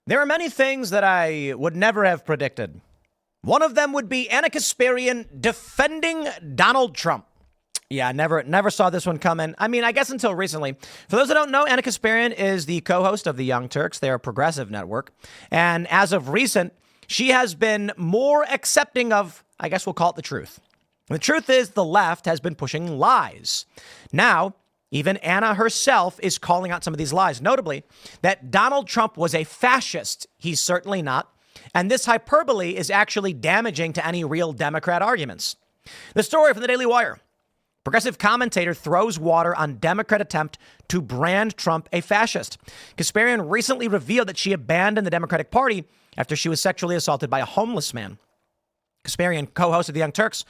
There are many things that I would never have predicted. One of them would be Anna Kasparian defending Donald Trump. Yeah, never saw this one coming. I mean, I guess until recently. For those that don't know, Anna Kasparian is the co-host of the Young Turks. They're a progressive network. And as of recent, she has been more accepting of, I guess we'll call it the truth. The truth is the left has been pushing lies. Now, even Anna herself is calling out some of these lies, notably that Donald Trump was a fascist. He's certainly not. And this hyperbole is actually damaging to any real Democrat arguments. The story from the Daily Wire. Progressive commentator throws water on Democrat attempt to brand Trump a fascist. Kasparian recently revealed that she abandoned the Democratic Party after she was sexually assaulted by a homeless man. Kasparian, co-host of the Young Turks,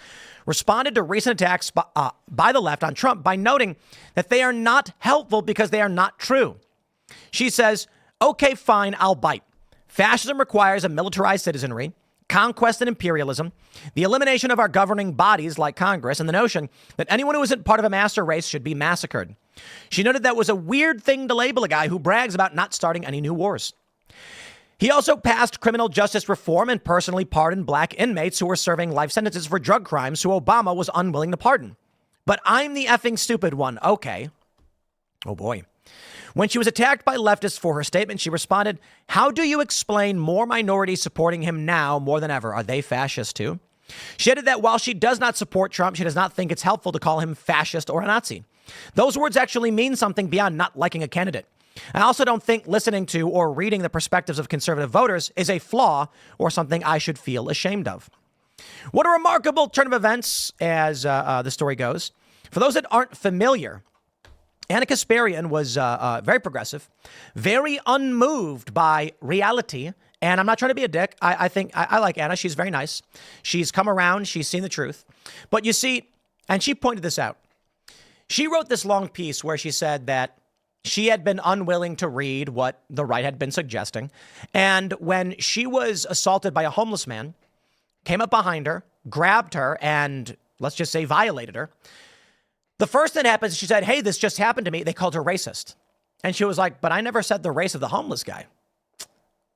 responded to recent attacks by the left on Trump by noting that they are not helpful because they are not true. She says, okay, fine, I'll bite. Fascism requires a militarized citizenry, conquest and imperialism, the elimination of our governing bodies like Congress, and the notion that anyone who isn't part of a master race should be massacred. She noted that was a weird thing to label a guy who brags about not starting any new wars. He also passed criminal justice reform and personally pardoned black inmates who were serving life sentences for drug crimes who Obama was unwilling to pardon. But I'm the effing stupid one. Okay. Oh boy. When she was attacked by leftists for her statement, she responded, how do you explain more minorities supporting him now more than ever? Are they fascist too? She added that while she does not support Trump, she does not think it's helpful to call him fascist or a Nazi. Those words actually mean something beyond not liking a candidate. I also don't think listening to or reading the perspectives of conservative voters is a flaw or something I should feel ashamed of. What a remarkable turn of events, as the story goes. For those that aren't familiar, Anna Kasparian was very progressive, very unmoved by reality. And I'm not trying to be a dick. I think I like Anna. She's very nice. She's come around. She's seen the truth. But you see, and she pointed this out. She wrote this long piece where she said that she had been unwilling to read what the right had been suggesting. And when she was assaulted by a homeless man, came up behind her, grabbed her, and let's just say violated her. The first thing that happens, she said, hey, this just happened to me. They called her racist. And she was like, but I never said the race of the homeless guy.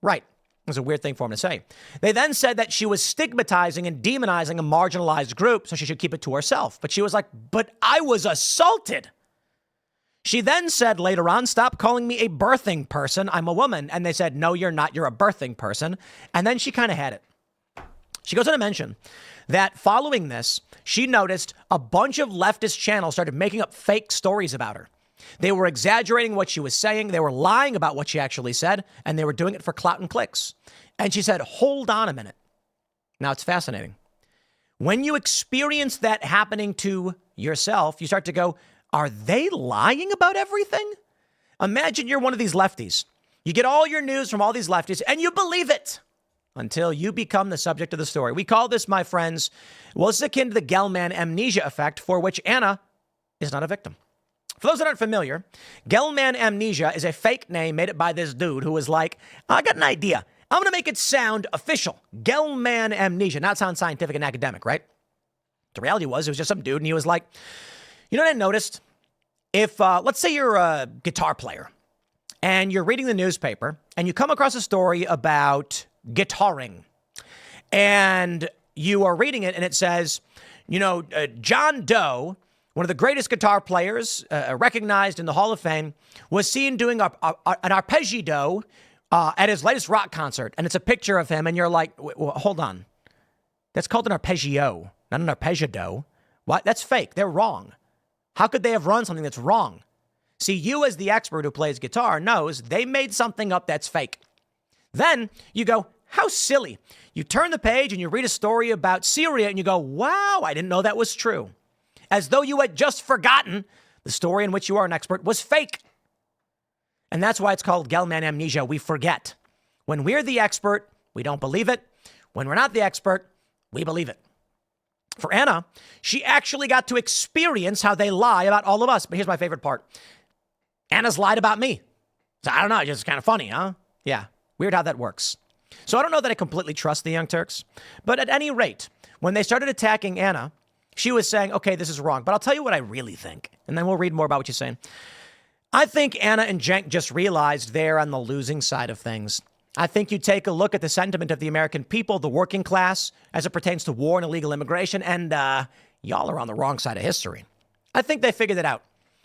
Right. It was a weird thing for him to say. They then said that she was stigmatizing and demonizing a marginalized group, so she should keep it to herself. But she was like, but I was assaulted. She then said later on, stop calling me a birthing person. I'm a woman. And they said, no, you're not. You're a birthing person. And then she kind of had it. She goes on to mention that following this, she noticed a bunch of leftist channels started making up fake stories about her. They were exaggerating what she was saying. They were lying about what she actually said, and they were doing it for clout and clicks. And she said, hold on a minute. Now, it's fascinating. When you experience that happening to yourself, you start to go, are they lying about everything? Imagine you're one of these lefties. You get all your news from all these lefties, and you believe it until you become the subject of the story. We call this, my friends, well, it's akin to the Gell-Mann amnesia effect, for which Anna is not a victim. For those that aren't familiar, Gell-Mann amnesia is a fake name made up by this dude who was like, I got an idea. I'm going to make it sound official. Gell-Mann amnesia. Not sound scientific and academic, right? The reality was, it was just some dude, and he was like, you know what I noticed? If, let's say you're a guitar player, and you're reading the newspaper, and you come across a story about guitaring, and you are reading it, and it says, John Doe, one of the greatest guitar players recognized in the Hall of Fame, was seen doing an arpeggio at his latest rock concert. And it's a picture of him. And you're like, hold on. That's called an arpeggio, not an arpeggio. What? That's fake. They're wrong. How could they have run something that's wrong? See, you as the expert who plays guitar knows they made something up that's fake. Then you go, how silly. You turn the page and you read a story about Syria and you go, wow, I didn't know that was true. As though you had just forgotten the story in which you are an expert was fake. And that's why it's called Gell-Mann amnesia. We forget. When we're the expert, we don't believe it. When we're not the expert, we believe it. For Anna, she actually got to experience how they lie about all of us. But here's my favorite part. Anna's lied about me. So I don't know. It's just kind of funny, huh? Yeah. Weird how that works. So I don't know that I completely trust the Young Turks. But at any rate, when they started attacking Anna, she was saying, okay, this is wrong, but I'll tell you what I really think. And then we'll read more about what she's saying. I think Anna and Cenk just realized they're on the losing side of things. I think you take a look at the sentiment of the American people, the working class, as it pertains to war and illegal immigration, and y'all are on the wrong side of history. I think they figured it out.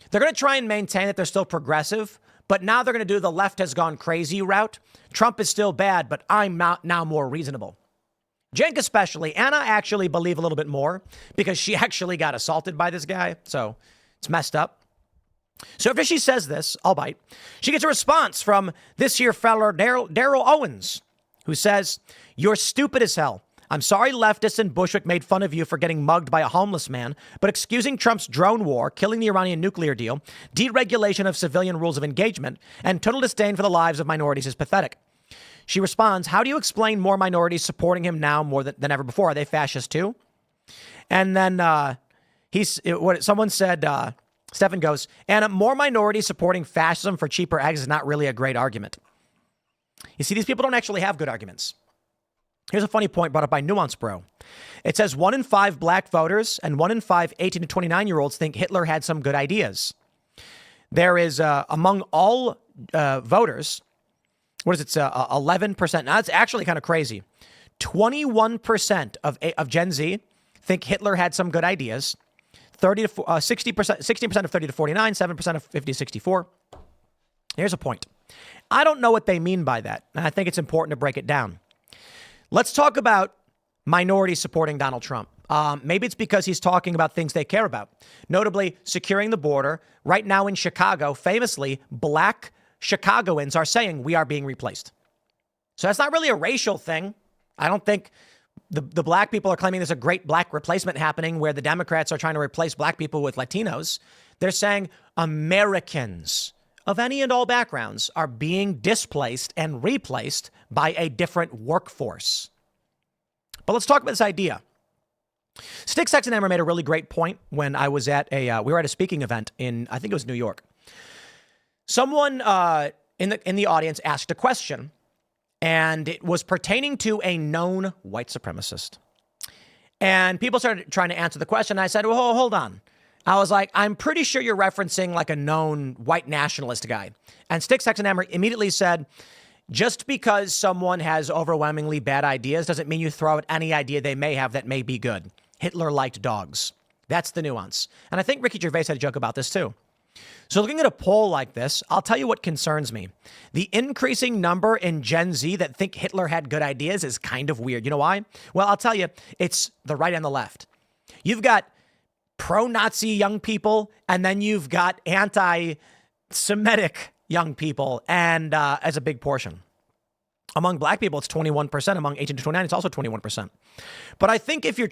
They're going to try and maintain that they're still progressive, but now they're going to do the left has gone crazy route. Trump is still bad, but I'm now more reasonable. Cenk especially, Anna actually believe a little bit more because she actually got assaulted by this guy, so it's messed up. So after she says this, I'll bite, she gets a response from this here fella, Daryl Owens, who says, "You're stupid as hell. I'm sorry leftists and Bushwick made fun of you for getting mugged by a homeless man, but excusing Trump's drone war, killing the Iranian nuclear deal, deregulation of civilian rules of engagement, and total disdain for the lives of minorities is pathetic." She responds, "How do you explain more minorities supporting him now more than ever before? Are they fascist too?" And then someone said, Stefan goes, "And more minorities supporting fascism for cheaper eggs is not really a great argument." You see, these people don't actually have good arguments. Here's a funny point brought up by Nuance Bro. It says 1 in 5 black voters and 1 in 5 18 to 29-year-olds think Hitler had some good ideas. There is, among all voters, 11%. Now, that's actually kind of crazy. 21% of Gen Z think Hitler had some good ideas. 60% of 30 to 49, 7% of 50 to 64. Here's a point. I don't know what they mean by that, and I think it's important to break it down. Let's talk about minorities supporting Donald Trump. Maybe it's because he's talking about things they care about, notably securing the border. Right now in Chicago, famously, black Chicagoans are saying we are being replaced. So that's not really a racial thing. I don't think the black people are claiming there's a great black replacement happening where the Democrats are trying to replace black people with Latinos. They're saying Americans of any and all backgrounds are being displaced and replaced by a different workforce. But let's talk about this idea. Stick, Sex, and Hammer made a really great point when I was at we were at a speaking event in, I think it was New York. Someone in the audience asked a question, and it was pertaining to a known white supremacist. And people started trying to answer the question. I said, well, hold on. I was like, I'm pretty sure you're referencing like a known white nationalist guy. And Stick, Sex, and Hammer immediately said, just because someone has overwhelmingly bad ideas doesn't mean you throw out any idea they may have that may be good. Hitler liked dogs. That's the nuance. And I think Ricky Gervais had a joke about this too. So looking at a poll like this, I'll tell you what concerns me. The increasing number in Gen Z that think Hitler had good ideas is kind of weird. You know why? Well, I'll tell you, it's the right and the left. You've got pro-Nazi young people, and then you've got anti-Semitic young people, and as a big portion. Among black people, it's 21%. Among 18 to 29, it's also 21%. But I think if you're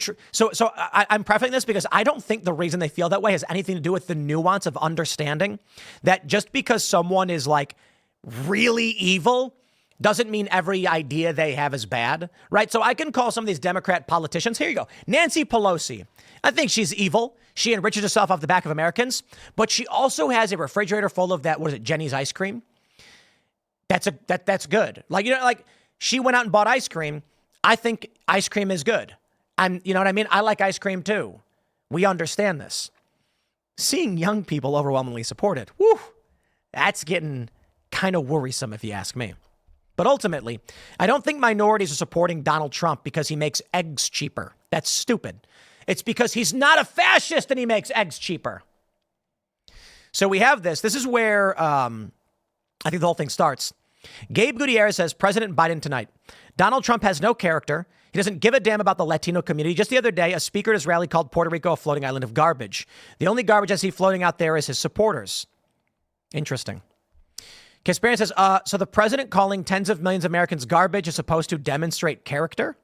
I'm prefacing this because I don't think the reason they feel that way has anything to do with the nuance of understanding that just because someone is like really evil doesn't mean every idea they have is bad, right? So I can call some of these Democrat politicians. Here you go. Nancy Pelosi. I think she's evil. She enriches herself off the back of Americans, but she also has a refrigerator full of that, what is it, Jenny's ice cream? That's good. Like, like she went out and bought ice cream. I think ice cream is good. You know what I mean? I like ice cream too. We understand this. Seeing young people overwhelmingly support it, whew, that's getting kind of worrisome if you ask me. But ultimately, I don't think minorities are supporting Donald Trump because he makes eggs cheaper. That's stupid. It's because he's not a fascist and he makes eggs cheaper. So we have this. This is where I think the whole thing starts. Gabe Gutierrez says, President Biden tonight. Donald Trump has no character. He doesn't give a damn about the Latino community. Just the other day, a speaker at his rally called Puerto Rico a floating island of garbage. The only garbage I see floating out there is his supporters. Interesting. Kasparian says, so the president calling tens of millions of Americans garbage is supposed to demonstrate character?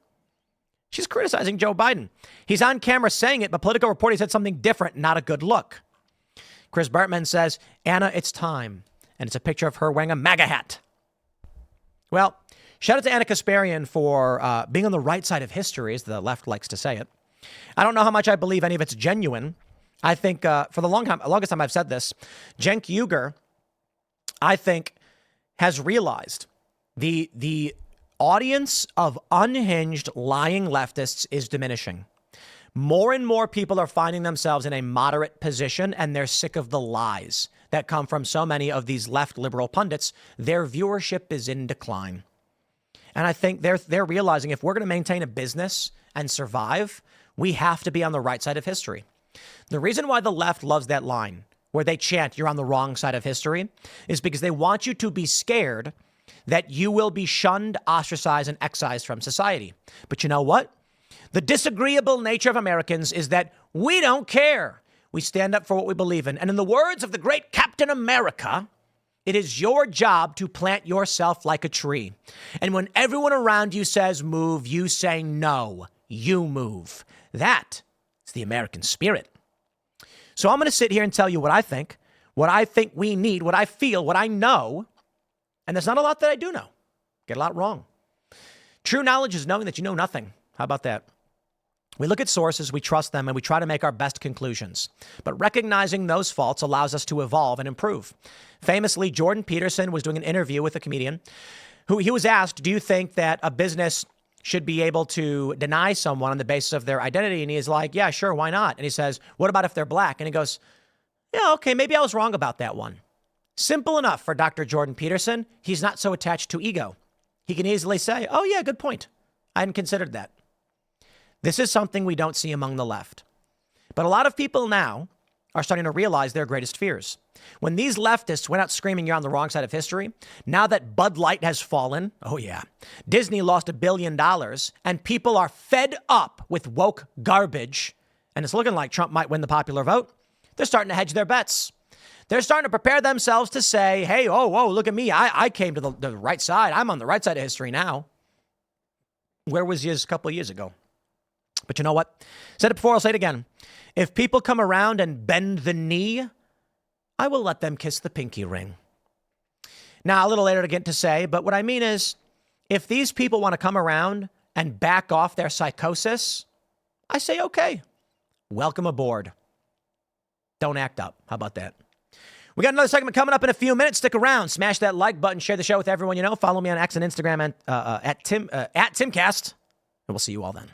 She's criticizing Joe Biden. He's on camera saying it, but political reporting said something different. Not a good look. Chris Bartman says, Anna, it's time. And it's a picture of her wearing a MAGA hat. Well, shout out to Anna Kasparian for being on the right side of history, as the left likes to say it. I don't know how much I believe any of it's genuine. I think for the longest time I've said this, Cenk Uygur, I think, has realized the audience of unhinged, lying leftists is diminishing. More and more people are finding themselves in a moderate position, and they're sick of the lies that come from so many of these left liberal pundits. Their viewership is in decline. And I think they're realizing if we're going to maintain a business and survive, we have to be on the right side of history. The reason why the left loves that line where they chant, you're on the wrong side of history, is because they want you to be scared that you will be shunned, ostracized, and excised from society. But you know what? The disagreeable nature of Americans is that we don't care. We stand up for what we believe in. And in the words of the great Captain America, it is your job to plant yourself like a tree. And when everyone around you says move, you say no, you move. That is the American spirit. So I'm going to sit here and tell you what I think we need, what I feel, what I know. And there's not a lot that I do know. Get a lot wrong. True knowledge is knowing that you know nothing. How about that? We look at sources, we trust them, and we try to make our best conclusions. But recognizing those faults allows us to evolve and improve. Famously, Jordan Peterson was doing an interview with a comedian who he was asked, do you think that a business should be able to deny someone on the basis of their identity? And he's like, yeah, sure, why not? And he says, what about if they're black? And he goes, yeah, okay, maybe I was wrong about that one. Simple enough for Dr. Jordan Peterson. He's not so attached to ego. He can easily say, oh, yeah, good point. I hadn't considered that. This is something we don't see among the left. But a lot of people now are starting to realize their greatest fears. When these leftists went out screaming you're on the wrong side of history, now that Bud Light has fallen, oh yeah, Disney lost $1 billion, and people are fed up with woke garbage, and it's looking like Trump might win the popular vote, they're starting to hedge their bets. They're starting to prepare themselves to say, hey, oh, look at me. I came to the right side. I'm on the right side of history now. Where was you a couple of years ago? But you know what? Said it before, I'll say it again. If people come around and bend the knee, I will let them kiss the pinky ring. Now, a little later to get to say, but what I mean is, if these people want to come around and back off their psychosis, I say, okay, welcome aboard. Don't act up. How about that? We got another segment coming up in a few minutes. Stick around. Smash that like button. Share the show with everyone you know. Follow me on X and Instagram and at Timcast. And we'll see you all then.